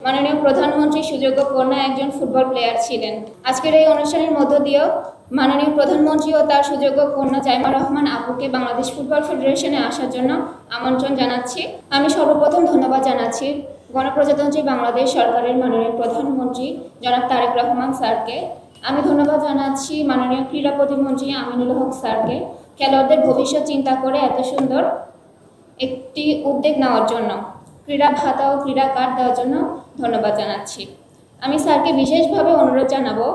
মাননীয় প্রধানমন্ত্রী সুযোগ্য কন্যা একজন ফুটবল প্লেয়ার ছিলেন। আজকের এই অনুষ্ঠানের মধ্য দিয়েও মাননীয় প্রধানমন্ত্রী ও তার সুযোগ্য কন্যা জাইমা রহমান আপুকে বাংলাদেশ ফুটবল ফেডারেশনে আসার জন্য আমন্ত্রণ জানাচ্ছি। আমি সর্বপ্রথম ধন্যবাদ জানাচ্ছি গণপ্রজাতন্ত্রী বাংলাদেশ সরকারের মাননীয় প্রধানমন্ত্রী জনাব তারেক রহমান স্যারকে। আমি ধন্যবাদ জানাচ্ছি মাননীয় ক্রীড়া প্রতিমন্ত্রী আমিনুল হক স্যারকে খেলোয়াড়দের ভবিষ্যৎ চিন্তা করে এত সুন্দর একটি উদ্যোগ নেওয়ার জন্য, ক্রীড়া ভাতা ও ক্রীড়া কার্ড দেওয়ার জন্য ধন্যবাদ জানাচ্ছি। আমি স্যারকে বিশেষভাবে অনুরোধ জানাবো,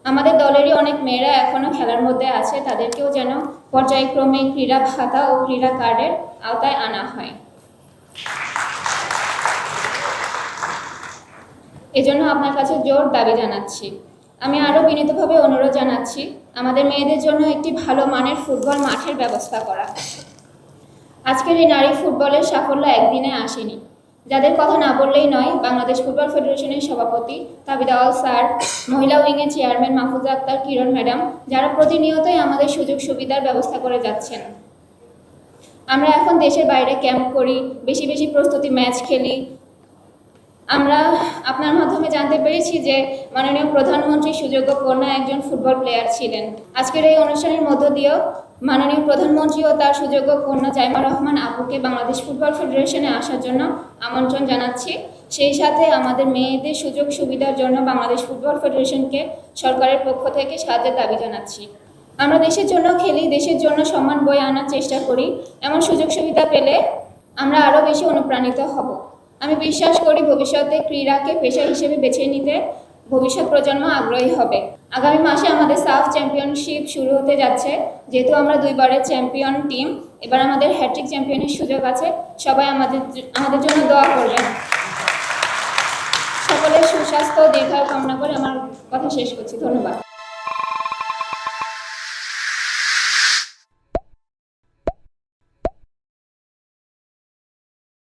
আমাদের দলেরই অনেক মেয়েরা এখনও খেলার মধ্যে আছে, তাদেরকেও যেন পর্যায়ক্রমে ক্রীড়া ভাতা ও ক্রীড়া কার্ডের আওতায় আনা হয়। এজন্য আপনার কাছে জোর দাবি জানাচ্ছি। আমি আরও বিনীতভাবে অনুরোধ জানাচ্ছি আমাদের মেয়েদের জন্য একটি ভালো মানের ফুটবল মাঠের ব্যবস্থা করা। আজকের এই নারী ফুটবলের সাফল্য একদিনে আসেনি। যাদের কথা না বললেই নয়, বাংলাদেশ ফুটবল ফেডারেশনের সভাপতি তাবিদ আওয়াল স্যার, মহিলা উইংয়ের চেয়ারম্যান মাহফুজা আক্তার কিরণ ম্যাডাম, যারা প্রতিনিয়তই আমাদের সুযোগ সুবিধার ব্যবস্থা করে যাচ্ছেন। আমরা এখন দেশের বাইরে ক্যাম্প করি, বেশি বেশি প্রস্তুতি ম্যাচ খেলি। আমরা আপনার মাধ্যমে জানতে পেরেছি যে মাননীয় প্রধানমন্ত্রী সুযোগ্য কন্যা একজন ফুটবল প্লেয়ার ছিলেন। আজকের এই অনুষ্ঠানের মধ্য দিয়েও মাননীয় প্রধানমন্ত্রী ও তার সুযোগ্য কন্যা জাইমা রহমান আপুকে বাংলাদেশ ফুটবল ফেডারেশনে আসার জন্য আমন্ত্রণ জানাচ্ছি। সেই সাথে আমাদের মেয়েদের সুযোগ সুবিধার জন্য বাংলাদেশ ফুটবল ফেডারেশনকে সরকারের পক্ষ থেকে সাহায্যের দাবি জানাচ্ছি। আমরা দেশের জন্য খেলি, দেশের জন্য সম্মান বয়ে আনার চেষ্টা করি। এমন সুযোগ সুবিধা পেলে আমরা আরও বেশি অনুপ্রাণিত হব। আমি বিশ্বাস করি ভবিষ্যতে ক্রীড়াকে পেশা হিসেবে বেছে নিতে ভবিষ্যৎ প্রজন্ম আগ্রহী হবে। আগামী মাসে আমাদের সাফ চ্যাম্পিয়নশিপ শুরু হতে যাচ্ছে। যেহেতু আমরা 2 বারের চ্যাম্পিয়ন টিম, এবার আমাদের হ্যাট্রিক চ্যাম্পিয়নের সুযোগ আছে। সবাই আমাদের জন্য দোয়া করবেন। সকলের সুস্বাস্থ্য ও দীর্ঘায়ু কামনা করে আমার কথা শেষ করছি। ধন্যবাদ।